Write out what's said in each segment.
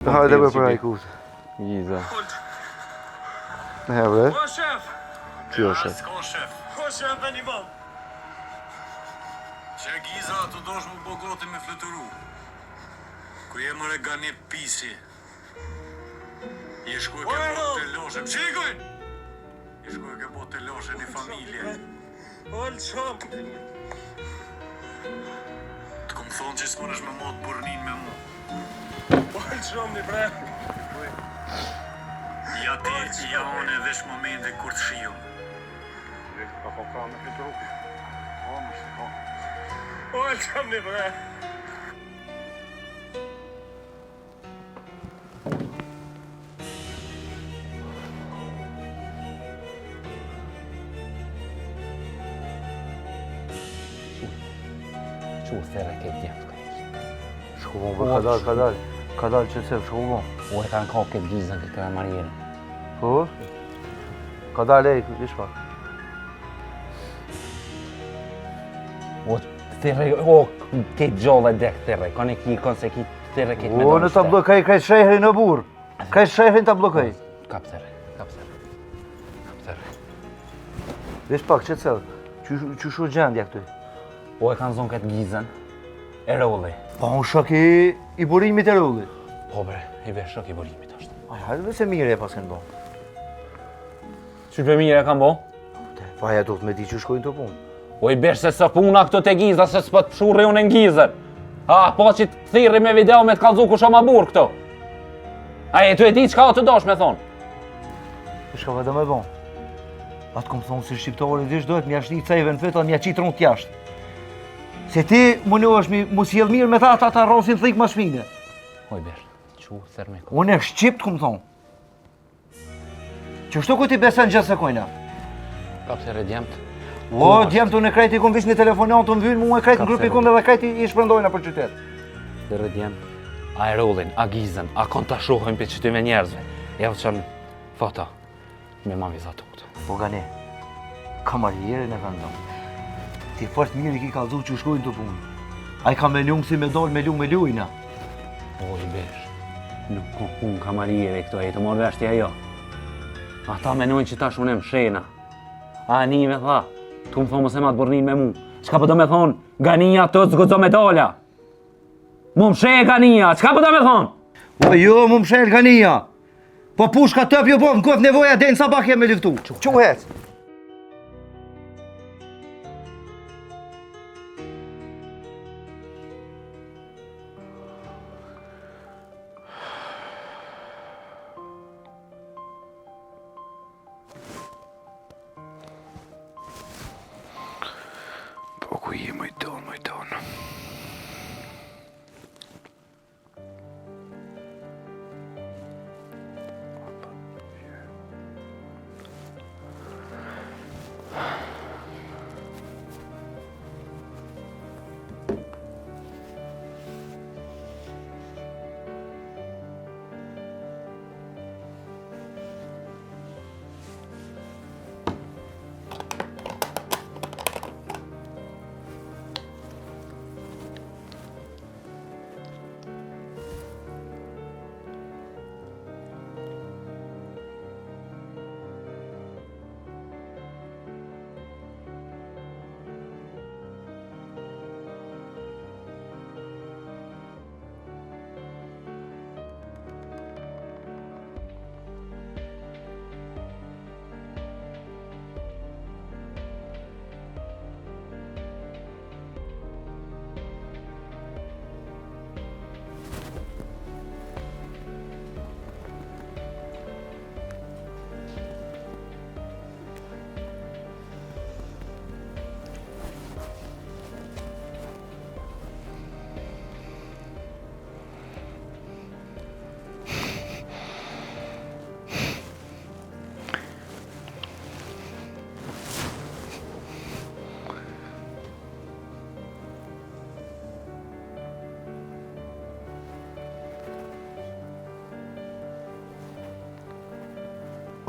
Hajde bre për ajkut. Giza. Ne bre. O shef! Ky është shef. S'ka shef. O shef e një mam. Që Giza të dosh më bogoti me fluturu. Ku je mëre gani pisi. Je shkuj ke po të loshe. Më shikoj! Je shkuj ke po të loshe një familje. Ol qom. Të kom thonë që s'monesh me motë burnin me mu. Ol qom një bre. Ja ti, ja unë e vesh momente kur të shiu. Ka po ka me këtë rukë. O, më shiko. Ol qom një bre. Çu thërë ke djatë. Shku bon, ka dal që të shku bon. U e kanë ka këtë Gizën këtë kamarierën. Po? Ka dal e, ish pak. O thërë, o këtë gjolla dek thërë, ka në ki, se ki thërë këtë me O, në ta blokaj, kaj shehri në burë. Kaj shehri në ta blokaj. Kap thërë, kap thërë. Kap thërë. Ish pak, që të thellë. Që shu gjendja këtu? O e kanë zonë këtë Gizën, e rolli. Pa unë shok i burimit e rolli. Po bre, i vesh shok i burimit është. Aj, hajde dhe se mire e pas kënë bon. Qysh për mire e kanë bo? Pa ja do të me di që shkojnë të punë. O i besh se së puna këto të Giza, se s'po të pshurri unë në Gizën. Ha, po që të thirri me video me të kalzu ku shoma burë këto. A e tu e di qka o të dosh me thonë? Shka vëdë me bon. Atë kom thonë si shqiptari dish dojtë mja shni cejve në feta, mja qitë rënë t'jashtë. Se ti më në është mu s'jellë mirë me ta rrosin thikë ma shpine. O i besh, që thërë me ko. Unë e shqipt kom thonë. Që shtu ku ti besen gjithë se kojna? Ka pësere djemët. O, djemë të në krejti i kom vish një telefonat të më vynë, mu e krejti në grupi kunder dhe krejti i shpërndojna për qytet. Dërë djemët, a e rollin, a Gizën, a kon të shohën për qytyme njerëzve. Ja vë qënë foto, me ma vizatu këtu. Po gane, kamarierin e kanë zonë. Ti fort mirë i ki kalzu që shkojnë të punë. A i ka me lungë si me dollë me lujna. O i besh, nuk ka punë kamariere këto e të morë veshtja jo. Ata menojnë që tash unë e mshena. A nive tha, tu më thonë mëse ma të burnin me mu. Qka po do me thonë, gania të zgudzo me dolla. Mu mshe e gania, qka po do me thonë? O jo, mu mshe e gania. Po pushka tëp ju po, më këtë nevoja denë sa pak jam me liftu. Që hec? Po ku je mojton.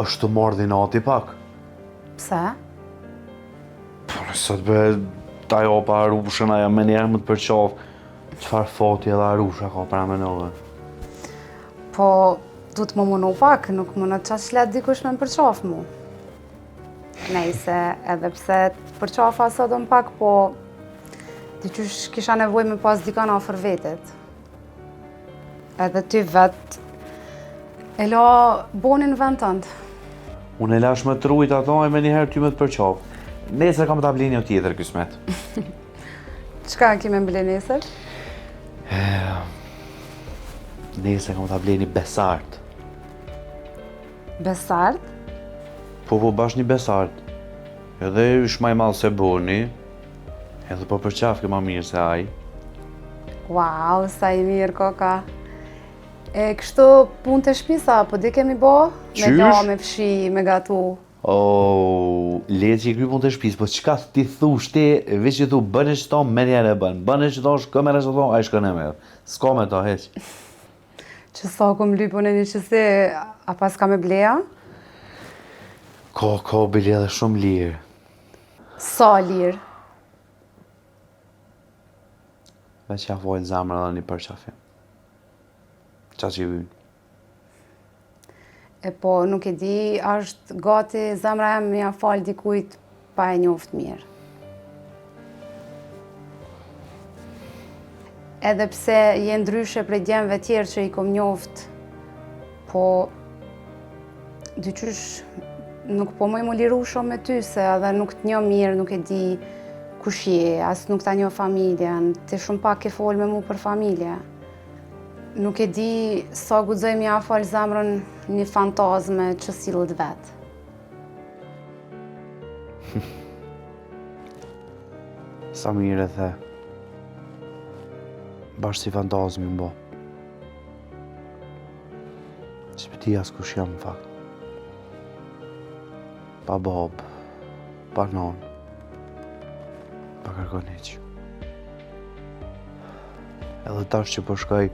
është të marrë nati pak. Pse? Po nëse të be, ta jo pa Arushën, aja me njerë më të përqafë, qëfar foti edhe Arusha ka pra me nëve? Po, du të më munu pak, nuk më në qash let dikush me më përqaf mu. Nejse, edhe pse të përqafa sot më pak, po diqysh kisha nevoj me pas dika në afër vetit. Edhe ty vet e la bonin vend tënd. Unë e lash me të rujt ato e me njëherë ty me të përqaf. Nesër kam ta blej një tjetër kismet. Çka kime mbile nesër? Nesër kam ta blej një besart. Besart? Po bash një besart. Edhe është ma i malë se boni. Edhe po përqaf ke ma mirë se aj. Wow, sa i mirë koka. E kështu punë të shpisa, po di kemi bo? Me Qysh? la, me fshi, me gatu. Le që i kry punë të shpis, po qka ti thush ti, veç që thu bëne që to, menja e bën. Bëne që to, shkëmere që to, a i shkën e merë. S'ka me to, heq. Që sa ku më lypun e një qësi, a pas ka me bleja? Ka bile edhe shumë lirë. Sa lirë? Veç ja vojnë zamra dhe një përqafim. Qa që i vynë. E po, nuk e di, është gati zemra e me ja falë dikujt pa e njoft mirë. Edhe pse je ndryshe prej djemve tjerë që i kom njoft, po dyqysh nuk po mëj më liru shumë me ty, se edhe nuk të njo mirë, nuk e di kush je, as nuk ta njo familjen, ti shumë pak ke folë me mu për familje. Nuk e di sa guxoj mi ja falë zemrën një fantazme që sillet vetë. Sa mirë e the. Bashkë si fantazmi më bo. Që për ti as kush jam në fakt. Pa bob, pa non, pa kërkon heq. Edhe tash që po shkoj,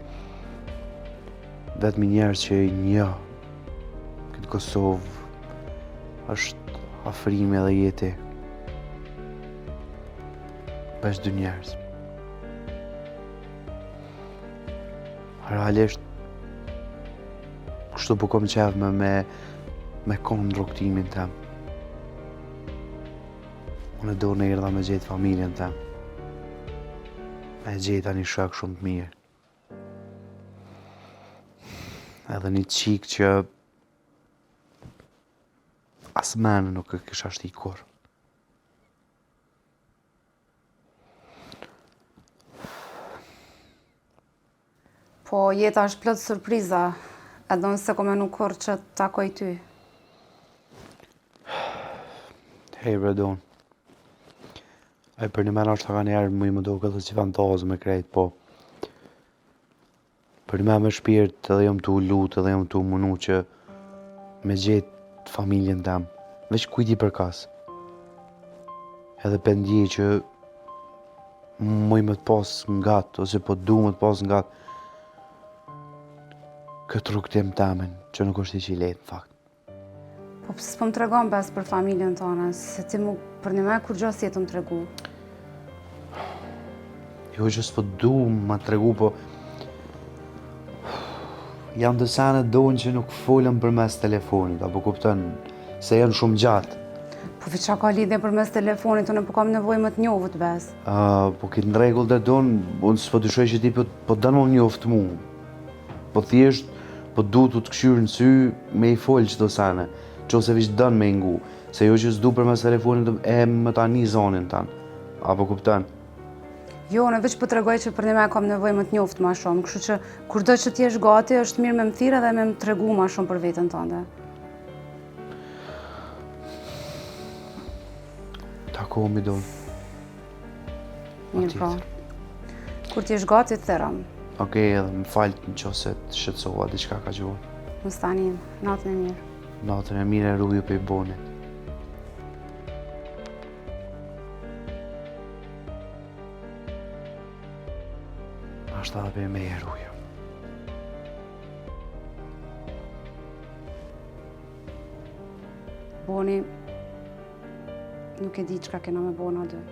vetëm njerëz që i njoh këtë Kosovë është afrimi edhe jeti. Veç dy njerëz. Realisht kështu po kom qef me konë rrugtimin tem. Unë do në erdha me gjetë familjen tem. Me gjeta një shok shumë të mirë. Edhe një qik që as menë nuk e kisha shti kur. Po jeta është plot surpriza, edhe nëse ko menu kur që të takoj ty. Hej Bredon, ai për një mena është ta ka njerë më do këtë si fantazë me krejt, po për një me shpirt edhe jom t'u lut edhe jom t'u munu që me gjetë familjen tem, veç kujti për kas. Edhe pendje që muj me t'pas ngat, ose po du me t'pas ngat këtë rrugtim temin, që nuk është i që i letë, në fakt. Po pëse s'po më tregon bes për familjen tonë, se ti mu për një me kur gjo si jetë më tregu. Jo që s'po du ma tregu, po janë të sene dojnë që nuk folën për mes telefonit, apo kupton se janë shumë gjatë. Po fi qa ka lidhje për mes telefonit, unë po kam nevoj më të njohët bes. Po kitë në regull dhe donë, unë s'po dyshoj që ti po dënë më njoftë mu. Po thjesht, po du të këshyrë në sy me i folë qëto sene, që ose vishë dënë me ngu, se jo që s'du për mes telefonit e më ta një zonin tanë, apo kupton? Jo, në veç po tregoj që për një me kam nevoj më të njoftë ma shumë, kështu që kur do që t'jesh gati, është mirë me më thirë dhe me më tregu ma shumë për vetën tënde. Tako mi donë. Mirë po. Kur t'jesh gati, të thërëm. Okej, edhe më falët në qose të shqetsova, diçka ka gjuhë. Mos tani, natën e mirë. Natën e mirë e rruju për i bonit. Ashtë edhe për me e rruju. Boni, nuk e di çka kena me bona dy.